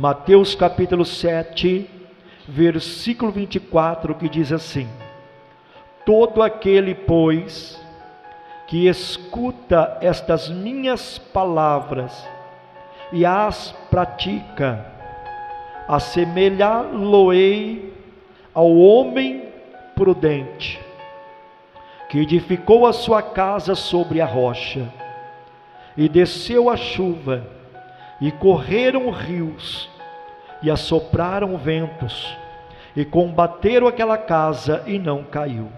Mateus capítulo 7, versículo 24, que diz assim: todo aquele, pois, que escuta estas minhas palavras e as pratica, assemelhá-lo-ei ao homem prudente, que edificou a sua casa sobre a rocha, e desceu a chuva, e correram rios, e assopraram ventos, e combateram aquela casa, e não caiu,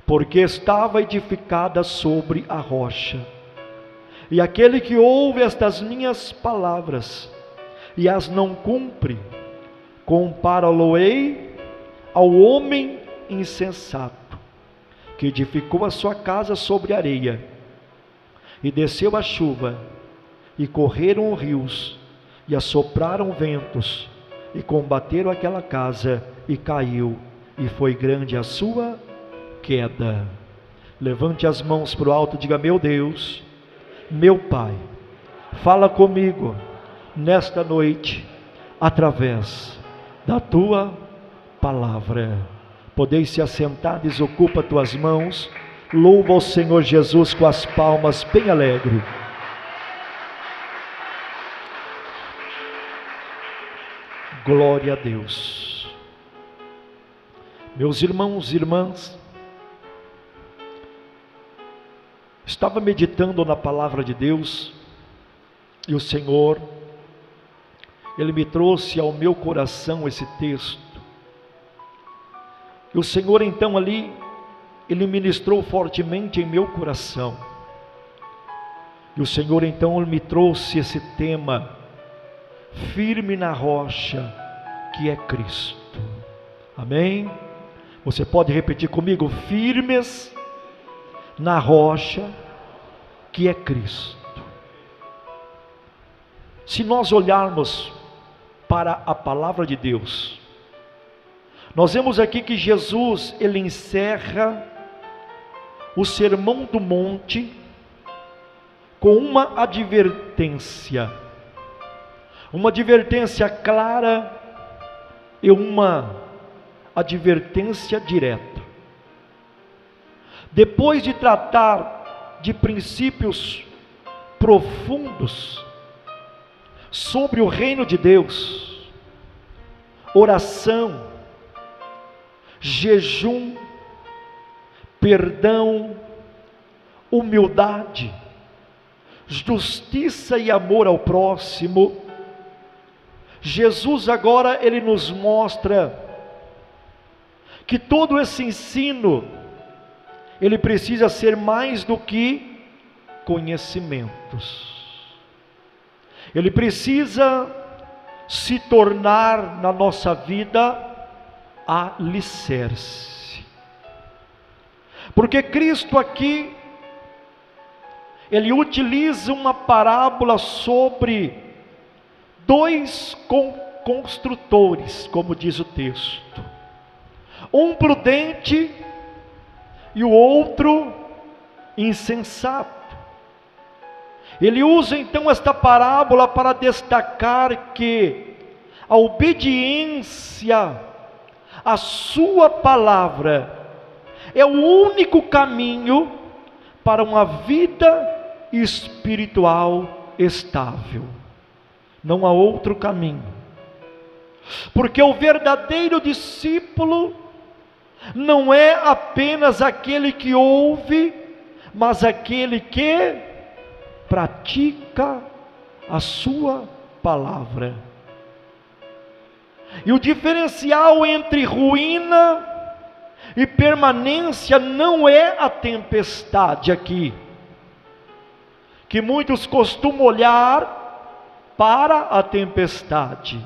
porque estava edificada sobre a rocha. E aquele que ouve estas minhas palavras, e as não cumpre, compara-lo-ei ao homem insensato, que edificou a sua casa sobre areia, e desceu a chuva, e correram rios, e assopraram ventos, e combateram aquela casa, e caiu, e foi grande a sua queda. Levante as mãos para o alto e diga: meu Deus, meu Pai, fala comigo nesta noite, através da Tua palavra. Podeis se assentar, desocupa tuas mãos, louva ao Senhor Jesus com as palmas bem alegre. Glória a Deus. Meus irmãos e irmãs, estava meditando na palavra de Deus, e o Senhor, Ele me trouxe ao meu coração esse texto, e o Senhor então ali, Ele ministrou fortemente em meu coração, e o Senhor então Ele me trouxe esse tema: firme na rocha que é Cristo. Amém? Você pode repetir comigo: firmes na rocha que é Cristo. Se nós olharmos para a palavra de Deus, nós vemos aqui que Jesus, Ele encerra o Sermão do Monte com uma advertência clara e uma advertência direta. Depois de tratar de princípios profundos sobre o reino de Deus, oração, jejum, perdão, humildade, justiça e amor ao próximo, Jesus agora Ele nos mostra que todo esse ensino, ele precisa ser mais do que conhecimentos. Ele precisa se tornar na nossa vida alicerce. Porque Cristo aqui, Ele utiliza uma parábola sobre dois construtores, como diz o texto. Um prudente e o outro insensato. Ele usa então esta parábola para destacar que a obediência à sua palavra é o único caminho para uma vida espiritual estável. Não há outro caminho. Porque o verdadeiro discípulo não é apenas aquele que ouve, mas aquele que pratica a sua palavra. E o diferencial entre ruína e permanência não é a tempestade aqui, que muitos costumam olhar para a tempestade,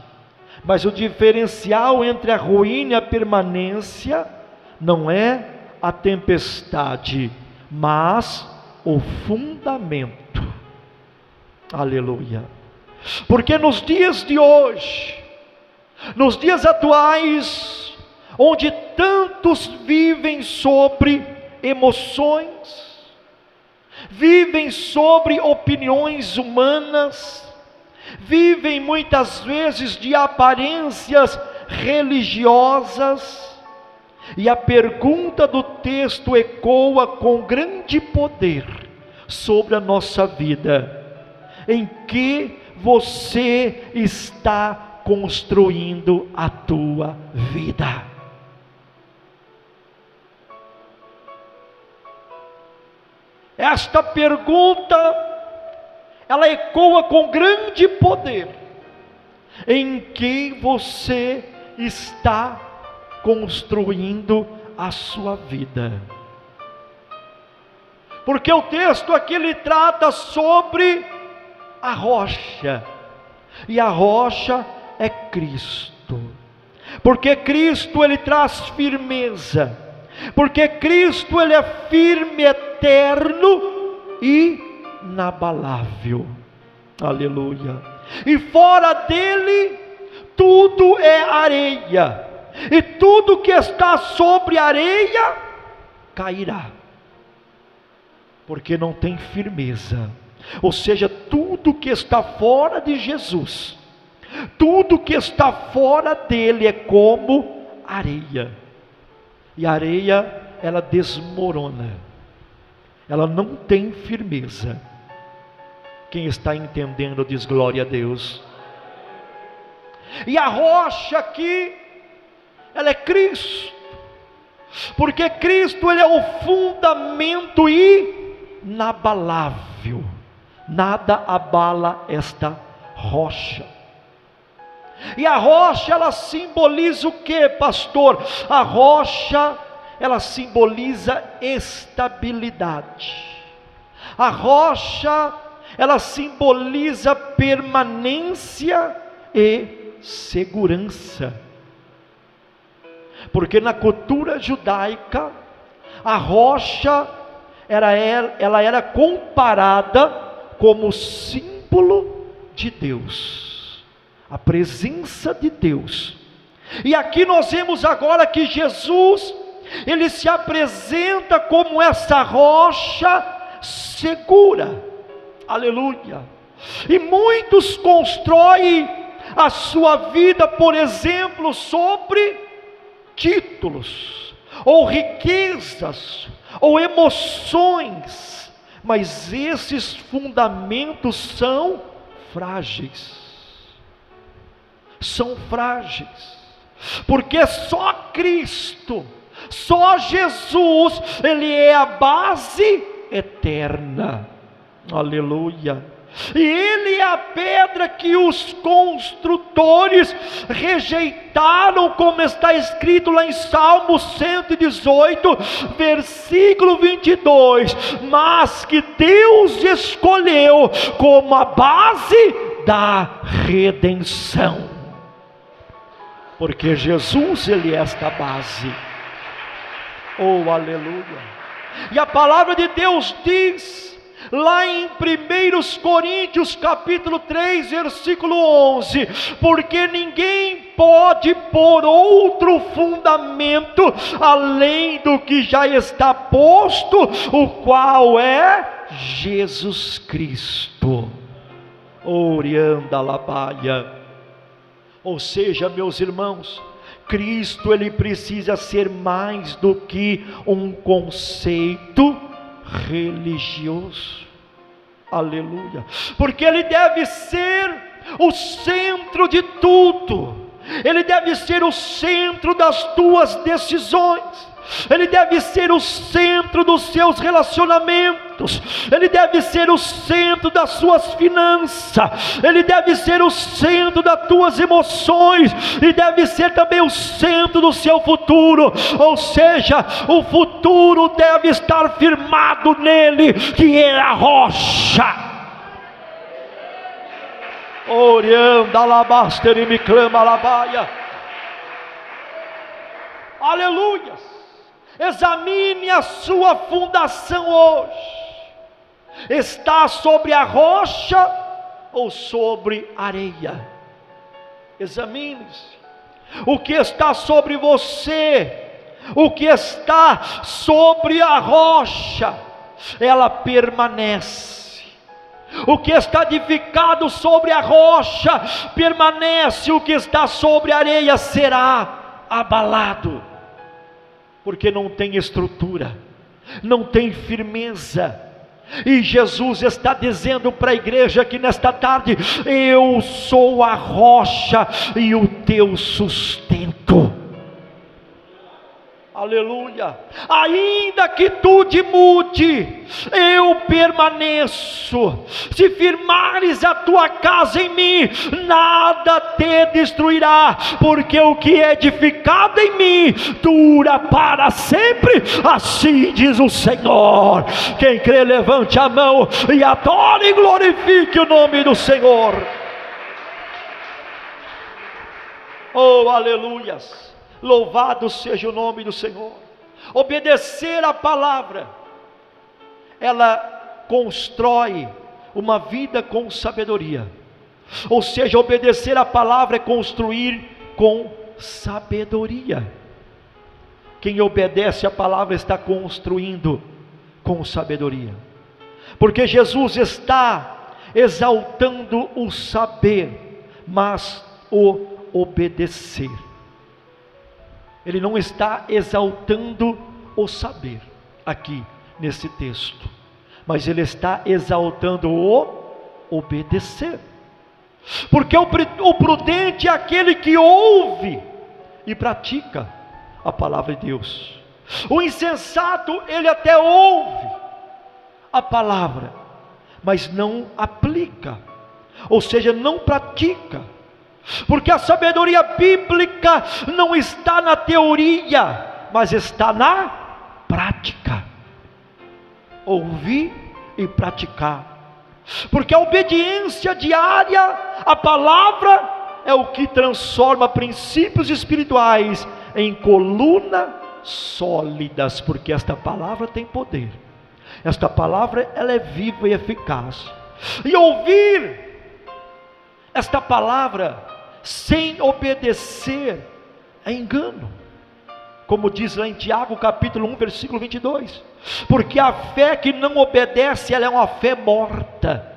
mas o diferencial entre a ruína e a permanência não é a tempestade, mas o fundamento. Aleluia. Porque nos dias de hoje, nos dias atuais, onde tantos vivem sobre emoções, vivem sobre opiniões humanas, vivem muitas vezes de aparências religiosas, e a pergunta do texto ecoa com grande poder sobre a nossa vida: em que você está construindo a tua vida? Esta pergunta, ela ecoa com grande poder. Em que você está construindo a sua vida? Porque o texto aqui ele trata sobre a rocha, e a rocha é Cristo. Porque Cristo ele traz firmeza, porque Cristo ele é firme, eterno e inabalável. Aleluia. E fora dele tudo é areia, e tudo que está sobre areia cairá, porque não tem firmeza. Ou seja, tudo que está fora de Jesus, tudo que está fora dele é como areia, e a areia ela desmorona, ela não tem firmeza. Quem está entendendo diz glória a Deus. E a rocha aqui, ela é Cristo, porque Cristo ele é o fundamento inabalável, nada abala esta rocha. E a rocha ela simboliza o que, pastor? A rocha ela simboliza estabilidade. A rocha ela simboliza permanência e segurança. Porque na cultura judaica, a rocha ela era comparada como símbolo de Deus, a presença de Deus. E aqui nós vemos agora que Jesus, ele se apresenta como essa rocha segura. Aleluia. E muitos constroem a sua vida, por exemplo, sobre títulos, ou riquezas, ou emoções, mas esses fundamentos são frágeis. São frágeis, porque só Cristo, só Jesus, ele é a base eterna. Aleluia. E ele é a pedra que os construtores rejeitaram, como está escrito lá em Salmo 118, versículo 22, mas que Deus escolheu como a base da redenção, porque Jesus ele é esta base. Oh, aleluia. E a palavra de Deus diz lá em 1 Coríntios capítulo 3 versículo 11, porque ninguém pode pôr outro fundamento além do que já está posto, o qual é Jesus Cristo. Orianda Labaia. Ou seja, meus irmãos, Cristo ele precisa ser mais do que um conceito religioso. Aleluia. Porque ele deve ser o centro de tudo. Ele deve ser o centro das tuas decisões. Ele deve ser o centro dos seus relacionamentos. Ele deve ser o centro das suas finanças. Ele deve ser o centro das tuas emoções. E deve ser também o centro do seu futuro. Ou seja, o futuro deve estar firmado nele, que é a rocha. Orianda alabaster e me clama alabaia. Aleluia. Examine a sua fundação hoje. Está sobre a rocha ou sobre areia? Examine-se. O que está sobre você, o que está sobre a rocha, ela permanece. O que está edificado sobre a rocha permanece, o que está sobre a areia será abalado, porque não tem estrutura, não tem firmeza. E Jesus está dizendo para a igreja aqui nesta tarde: eu sou a rocha e o teu sustento. Aleluia. Ainda que tudo mude, eu permaneço. Se firmares a tua casa em mim, nada te destruirá, porque o que é edificado em mim dura para sempre. Assim diz o Senhor. Quem crê, levante a mão e adore e glorifique o nome do Senhor. Oh, aleluias. Louvado seja o nome do Senhor. Obedecer a palavra, ela constrói uma vida com sabedoria. Ou seja, obedecer a palavra é construir com sabedoria. Quem obedece a palavra está construindo com sabedoria, porque Jesus está exaltando o saber, mas o obedecer. Ele não está exaltando o saber aqui nesse texto, mas ele está exaltando o obedecer. Porque o prudente é aquele que ouve e pratica a palavra de Deus. O insensato, ele até ouve a palavra, mas não aplica, ou seja, não pratica. Porque a sabedoria bíblica não está na teoria, mas está na prática. Ouvir e praticar. Porque a obediência diária à palavra é o que transforma princípios espirituais em colunas sólidas, porque esta palavra tem poder. Esta palavra, ela é viva e eficaz. E ouvir esta palavra sem obedecer é engano, como diz lá em Tiago capítulo 1 versículo 22, porque a fé que não obedece, ela é uma fé morta.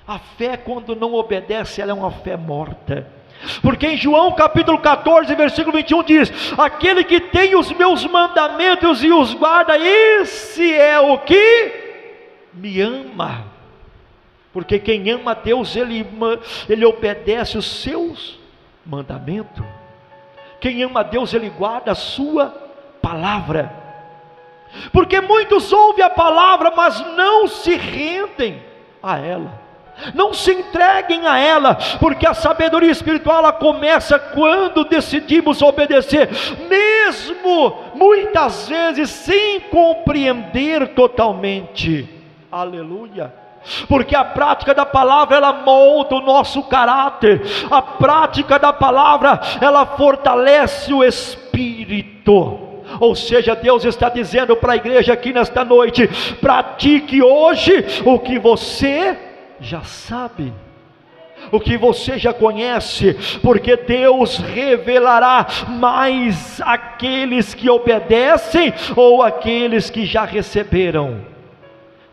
A fé quando não obedece, ela é uma fé morta. Porque em João capítulo 14 versículo 21 diz: aquele que tem os meus mandamentos e os guarda, esse é o que me ama. Porque quem ama a Deus, ele obedece os seus mandamentos. Quem ama a Deus, ele guarda a sua palavra. Porque muitos ouvem a palavra, mas não se rendem a ela, não se entreguem a ela. Porque a sabedoria espiritual, ela começa quando decidimos obedecer, mesmo muitas vezes sem compreender totalmente. Aleluia. Porque a prática da palavra, ela molda o nosso caráter. A prática da palavra, ela fortalece o espírito. Ou seja, Deus está dizendo para a igreja aqui nesta noite: pratique hoje o que você já sabe, o que você já conhece, porque Deus revelará mais aqueles que obedecem ou aqueles que já receberam.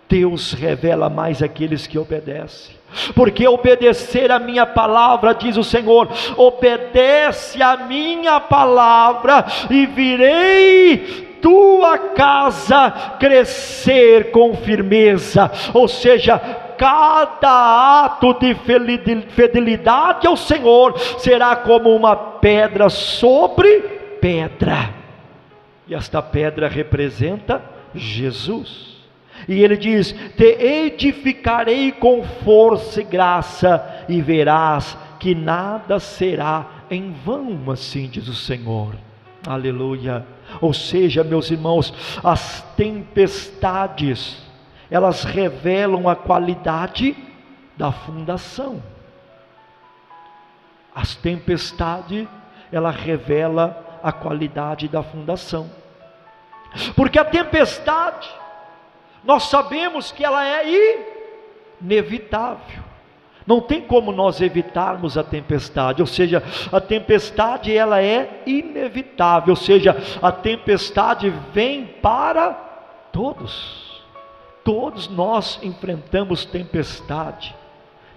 Deus revela mais aqueles que obedecem, porque obedecer a minha palavra, diz o Senhor, obedece a minha palavra e virei tua casa crescer com firmeza. Ou seja, cada ato de fidelidade ao Senhor será como uma pedra sobre pedra, e esta pedra representa Jesus. E ele diz: te edificarei com força e graça, e verás que nada será em vão, assim diz o Senhor. Aleluia. Ou seja, meus irmãos, as tempestades, elas revelam a qualidade da fundação. As tempestades, ela revela a qualidade da fundação. Porque a tempestade, nós sabemos que ela é inevitável. Não tem como nós evitarmos a tempestade. Ou seja, a tempestade, ela é inevitável. Ou seja, a tempestade vem para todos. Todos nós enfrentamos tempestade.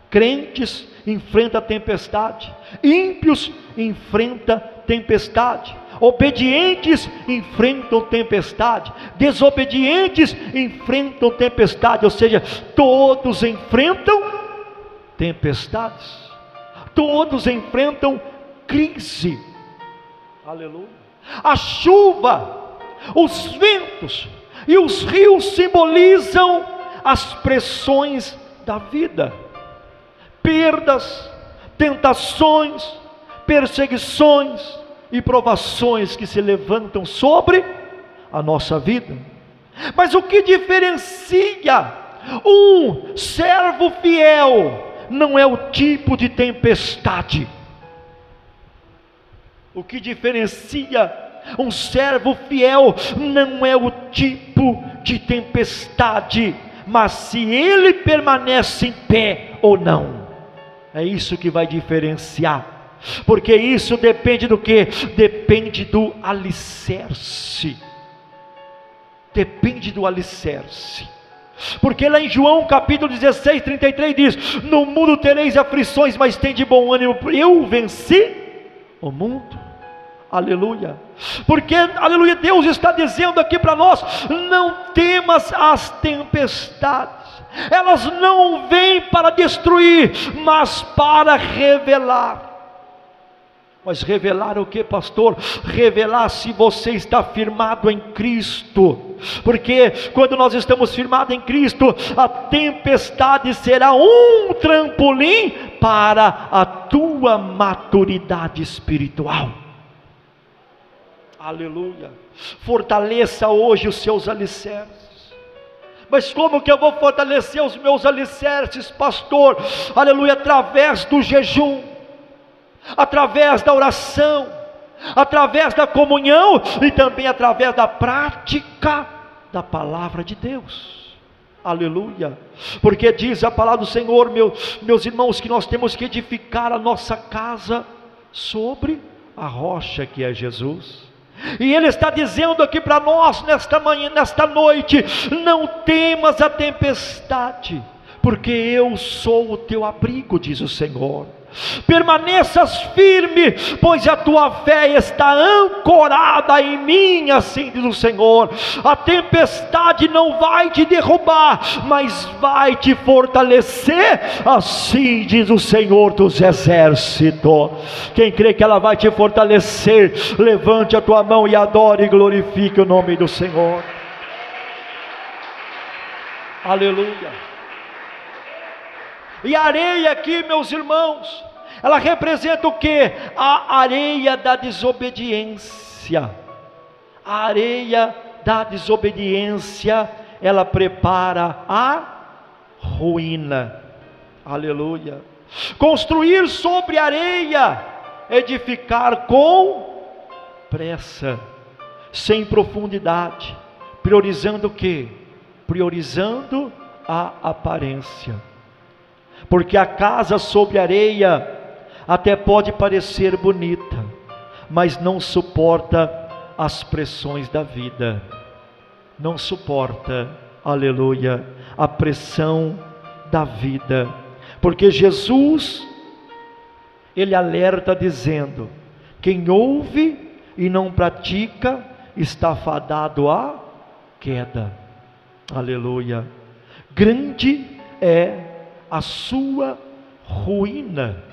Crentes enfrentam tempestade, ímpios enfrentam tempestade, obedientes enfrentam tempestade, desobedientes enfrentam tempestade, ou seja, todos enfrentam tempestades, todos enfrentam crise. Aleluia. A chuva, os ventos e os rios simbolizam as pressões da vida, perdas, tentações, perseguições e provações que se levantam sobre a nossa vida. Mas o que diferencia um servo fiel não é o tipo de tempestade. O que diferencia um servo fiel não é o tipo de tempestade, mas se ele permanece em pé ou não. É isso que vai diferenciar, porque isso depende do que? Depende do alicerce. Depende do alicerce. Porque lá em João capítulo 16, 33 diz: no mundo tereis aflições, mas tende bom ânimo, eu venci o mundo. Aleluia. Porque, aleluia, Deus está dizendo aqui para nós: não temas as tempestades. Elas não vêm para destruir, mas para revelar. Mas revelar o que, pastor? Revelar se você está firmado em Cristo. Porque quando nós estamos firmados em Cristo, a tempestade será um trampolim para a tua maturidade espiritual. Aleluia. Fortaleça hoje os seus alicerces. Mas como que eu vou fortalecer os meus alicerces, pastor? Aleluia, através do jejum, através da oração, através da comunhão e também através da prática da palavra de Deus. Aleluia. Porque diz a palavra do Senhor, meus irmãos, que nós temos que edificar a nossa casa sobre a rocha que é Jesus. E Ele está dizendo aqui para nós nesta manhã, nesta noite: não temas a tempestade, porque eu sou o teu abrigo, diz o Senhor. Permaneças firme, pois a tua fé está ancorada em mim, assim diz o Senhor. A tempestade não vai te derrubar, mas vai te fortalecer, assim diz o Senhor dos exércitos. Quem crê que ela vai te fortalecer, levante a tua mão e adore e glorifique o nome do Senhor. Aleluia. E a areia aqui, meus irmãos, ela representa o que? A areia da desobediência. A areia da desobediência, ela prepara a ruína. Aleluia. Construir sobre areia, edificar com pressa, sem profundidade, priorizando o que? Priorizando a aparência. Porque a casa sobre areia até pode parecer bonita, mas não suporta as pressões da vida, não suporta, aleluia, a pressão da vida. Porque Jesus, Ele alerta dizendo: quem ouve e não pratica está fadado à queda. Aleluia. Grande é a sua ruína,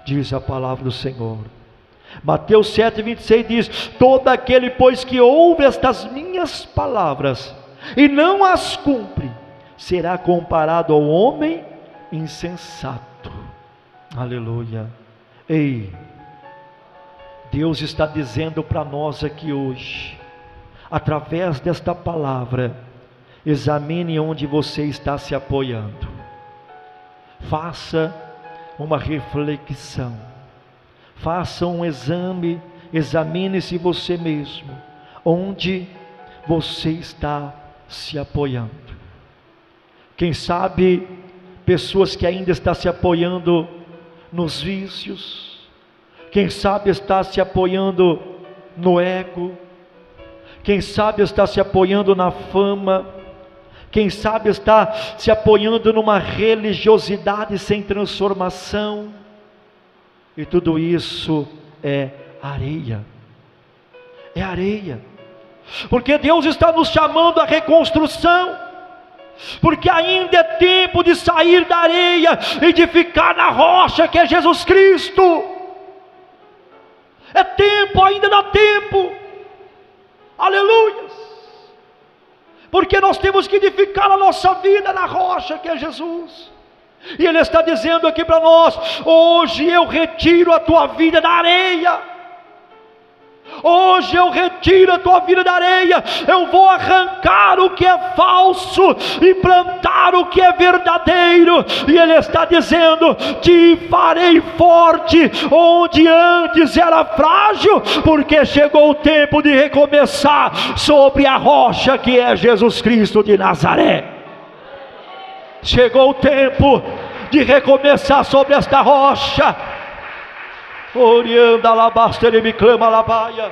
diz a palavra do Senhor. Mateus 7,26 diz: todo aquele, pois, que ouve estas minhas palavras e não as cumpre, será comparado ao homem insensato. Aleluia. Ei, Deus está dizendo para nós aqui hoje, através desta palavra: examine onde você está se apoiando. Faça uma reflexão, faça um exame, examine-se você mesmo, onde você está se apoiando. Quem sabe pessoas que ainda estão se apoiando nos vícios, quem sabe está se apoiando no ego, quem sabe está se apoiando na fama, quem sabe está se apoiando numa religiosidade sem transformação, e tudo isso é areia, porque Deus está nos chamando à reconstrução, porque ainda é tempo de sair da areia e de ficar na rocha que é Jesus Cristo. É tempo, ainda dá tempo, aleluia, porque nós temos que edificar a nossa vida na rocha que é Jesus, e Ele está dizendo aqui para nós: hoje eu retiro a tua vida da areia, hoje eu retiro a tua vida da areia, eu vou arrancar o que é falso e plantar o que é verdadeiro. E Ele está dizendo: te farei forte onde antes era frágil, porque chegou o tempo de recomeçar sobre a rocha que é Jesus Cristo de Nazaré. Chegou o tempo de recomeçar sobre esta rocha. Orianda alabasta, ele me clama alabaia.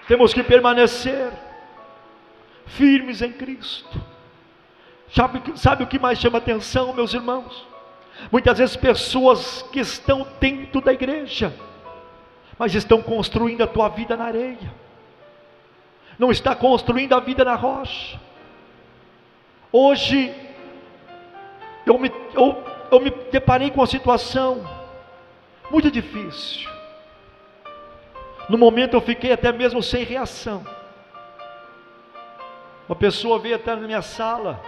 Temos que permanecer firmes em Cristo. Sabe o que mais chama atenção, meus irmãos? Muitas vezes pessoas que estão dentro da igreja, mas estão construindo a tua vida na areia, não está construindo a vida na rocha. Hoje eu me deparei com uma situação muito difícil. No momento eu fiquei até mesmo sem reação. Uma pessoa veio até na minha sala.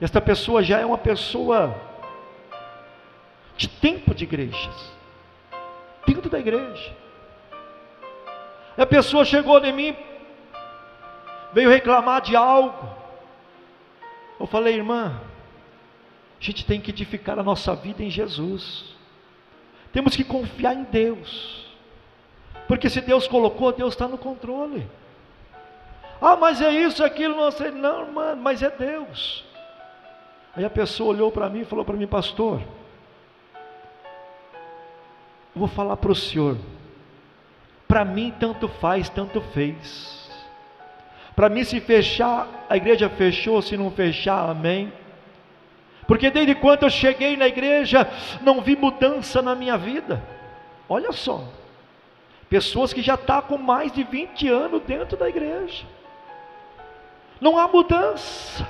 Esta pessoa já é uma pessoa de tempo de igrejas, dentro da igreja. A pessoa chegou em mim, veio reclamar de algo. Eu falei: irmã, a gente tem que edificar a nossa vida em Jesus. Temos que confiar em Deus, porque se Deus colocou, Deus está no controle. Ah, mas é isso, aquilo, não sei. Não, mano, mas é Deus. Aí a pessoa olhou para mim e falou para mim: pastor, eu vou falar para o senhor, para mim tanto faz, tanto fez. Para mim, se fechar, a igreja fechou, se não fechar, amém. Porque desde quando eu cheguei na igreja, não vi mudança na minha vida. Olha só, pessoas que já estão com mais de 20 anos dentro da igreja, não há mudança,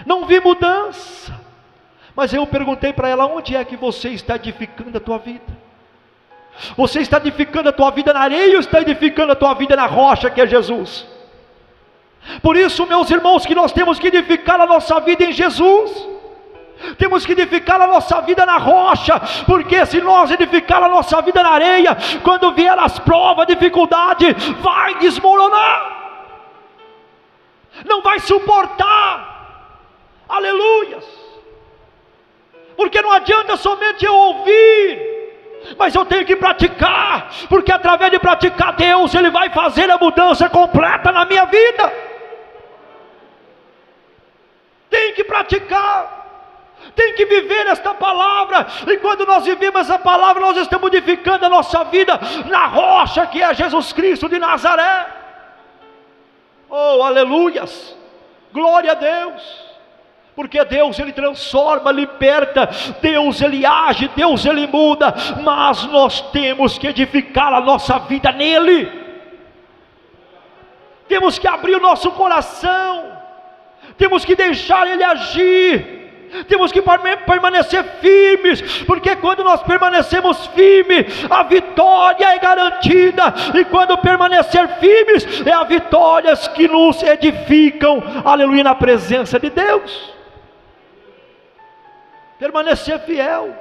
não vi mudança. Mas eu perguntei para ela: onde é que você está edificando a tua vida? Você está edificando a tua vida na areia ou está edificando a tua vida na rocha que é Jesus? Por isso, meus irmãos, que nós temos que edificar a nossa vida em Jesus. Temos que edificar a nossa vida na rocha, porque se nós edificar a nossa vida na areia, quando vier as provas, a dificuldade, vai desmoronar, não vai suportar, aleluias, porque não adianta somente eu ouvir, mas eu tenho que praticar, porque através de praticar, Deus, Ele vai fazer a mudança completa na minha vida. Tem que praticar, tem que viver esta palavra, e quando nós vivemos essa palavra, nós estamos edificando a nossa vida na rocha que é Jesus Cristo de Nazaré. Oh, aleluias, glória a Deus, porque Deus, Ele transforma, liberta, Deus, Ele age, Deus, Ele muda, mas nós temos que edificar a nossa vida nele, temos que abrir o nosso coração, temos que deixar Ele agir, temos que permanecer firmes, porque quando nós permanecemos firmes, a vitória é garantida, e quando permanecer firmes, é a vitória que nos edificam, aleluia, na presença de Deus. Permanecer fiel,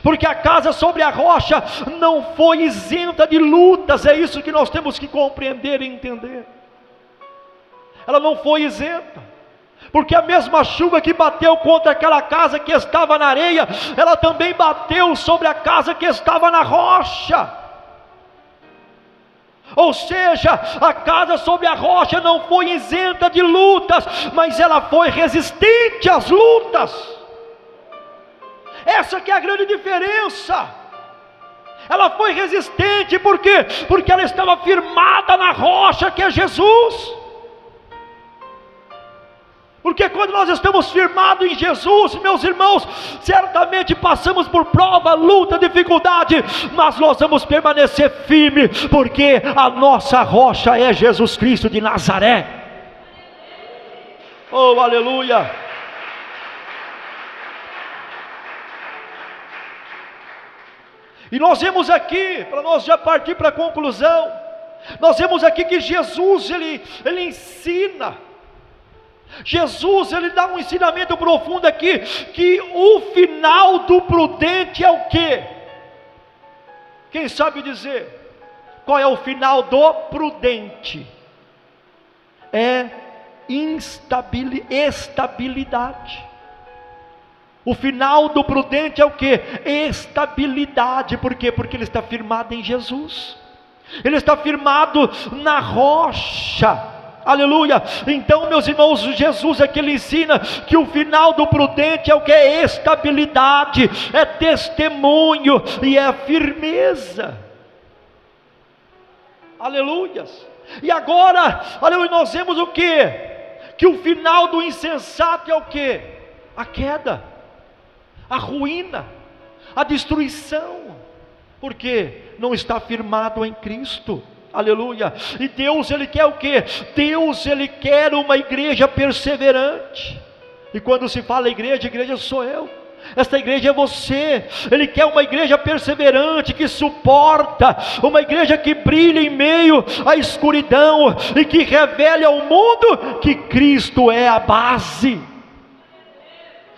porque a casa sobre a rocha não foi isenta de lutas, é isso que nós temos que compreender e entender. Ela não foi isenta, porque a mesma chuva que bateu contra aquela casa que estava na areia, ela também bateu sobre a casa que estava na rocha. Ou seja, a casa sobre a rocha não foi isenta de lutas, mas ela foi resistente às lutas. Essa que é a grande diferença. Ela foi resistente, por quê? Porque ela estava firmada na rocha que é Jesus. Porque quando nós estamos firmados em Jesus, meus irmãos, certamente passamos por prova, luta, dificuldade, mas nós vamos permanecer firmes, porque a nossa rocha é Jesus Cristo de Nazaré. Oh, aleluia! E nós vemos aqui, para nós já partir para a conclusão, nós vemos aqui que Jesus, ele ensina. Jesus, ele dá um ensinamento profundo aqui, que o final do prudente é o quê? Quem sabe dizer? Qual é o final do prudente? É estabilidade. O final do prudente é o quê? Estabilidade. Por quê? Porque ele está firmado em Jesus. Ele está firmado na rocha. Aleluia. Então, meus irmãos, Jesus aqui ele ensina que o final do prudente é o que? É estabilidade, é testemunho e é firmeza. Aleluias. E agora, aleluia, nós vemos o que? Que o final do insensato é o que? A queda, a ruína, a destruição. Porque não está firmado em Cristo. Aleluia. E Deus, ele quer o quê? Deus, ele quer uma igreja perseverante. E quando se fala igreja, igreja sou eu, esta igreja é você. Ele quer uma igreja perseverante, que suporta, uma igreja que brilha em meio à escuridão, e que revele ao mundo que Cristo é a base,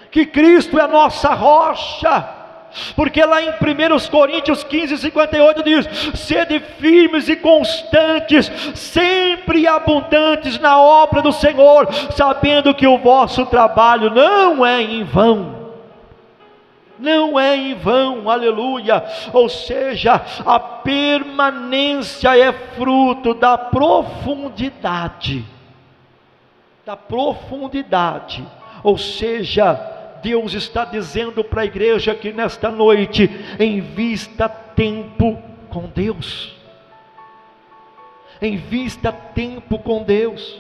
que Cristo é a nossa rocha. Porque lá em 1 Coríntios 15:58 diz: sede firmes e constantes, sempre abundantes na obra do Senhor, sabendo que o vosso trabalho não é em vão. Não é em vão, aleluia. Ou seja, a permanência é fruto da profundidade. Da profundidade. Ou seja, Deus está dizendo para a igreja que nesta noite, invista tempo com Deus. Invista tempo com Deus.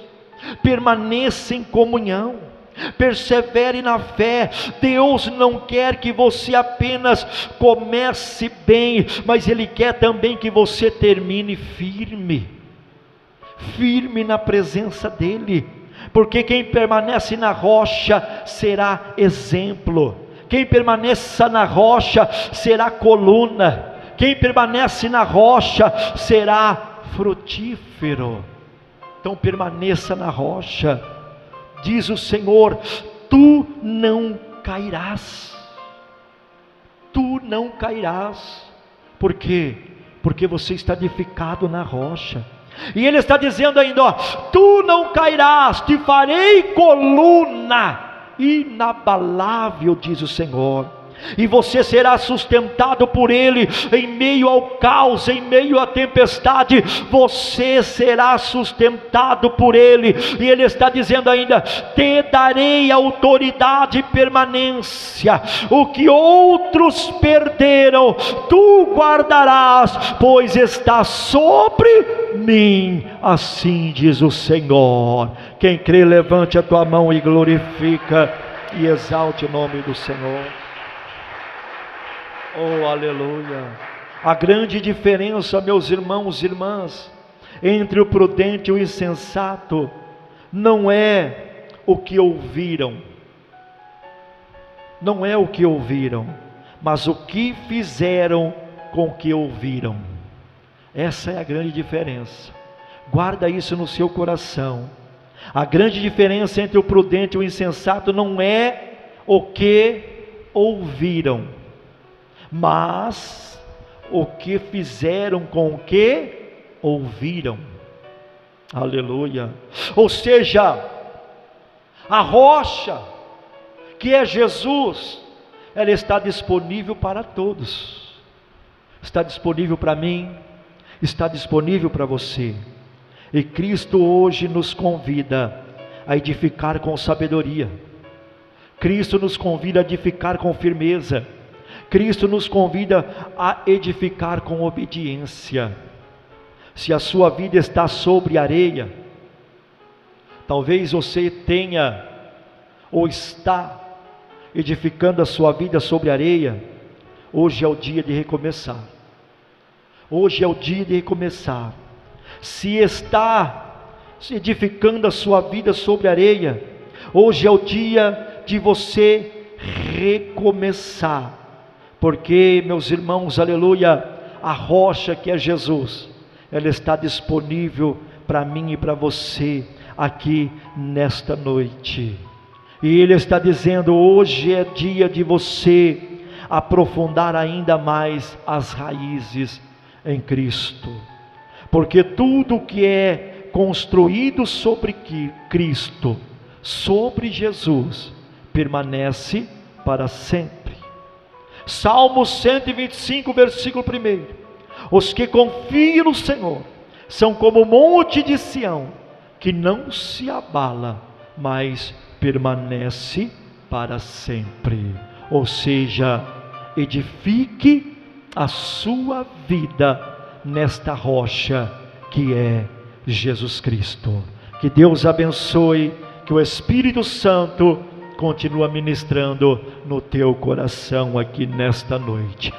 Permaneça em comunhão. Persevere na fé. Deus não quer que você apenas comece bem, mas Ele quer também que você termine firme. Firme na presença dEle. Porque quem permanece na rocha será exemplo. Quem permaneça na rocha será coluna. Quem permanece na rocha será frutífero. Então permaneça na rocha. Diz o Senhor: tu não cairás. Tu não cairás. Por quê? Porque você está edificado na rocha. E Ele está dizendo ainda, ó, tu não cairás, te farei coluna inabalável, diz o Senhor. E você será sustentado por Ele em meio ao caos, em meio à tempestade. Você será sustentado por Ele. E Ele está dizendo ainda: te darei autoridade e permanência. O que outros perderam, tu guardarás, pois está sobre mim. Assim diz o Senhor. Quem crê, levante a tua mão e glorifica e exalte o nome do Senhor. Oh, aleluia. A grande diferença, meus irmãos e irmãs, entre o prudente e o insensato, não é o que ouviram, não é o que ouviram, mas o que fizeram com o que ouviram. Essa é a grande diferença. Guarda isso no seu coração. A grande diferença entre o prudente e o insensato não é o que ouviram, mas o que fizeram com o que ouviram. Aleluia. Ou seja, a rocha, que é Jesus, ela está disponível para todos. Está disponível para mim, está disponível para você. E Cristo hoje nos convida a edificar com sabedoria. Cristo nos convida a edificar com firmeza. Cristo nos convida a edificar com obediência. Se a sua vida está sobre areia, talvez você tenha ou está edificando a sua vida sobre areia, hoje é o dia de recomeçar. Hoje é o dia de recomeçar. Se está edificando a sua vida sobre areia, hoje é o dia de você recomeçar, porque, meus irmãos, aleluia, a rocha que é Jesus, ela está disponível para mim e para você aqui nesta noite. E Ele está dizendo: hoje é dia de você aprofundar ainda mais as raízes em Cristo, porque tudo que é construído sobre Cristo, sobre Jesus, permanece para sempre. Salmo 125, versículo 1: os que confiam no Senhor são como o monte de Sião, que não se abala, mas permanece para sempre. Ou seja, edifique a sua vida nesta rocha que é Jesus Cristo. Que Deus abençoe, que o Espírito Santo continue ministrando no teu coração aqui nesta noite.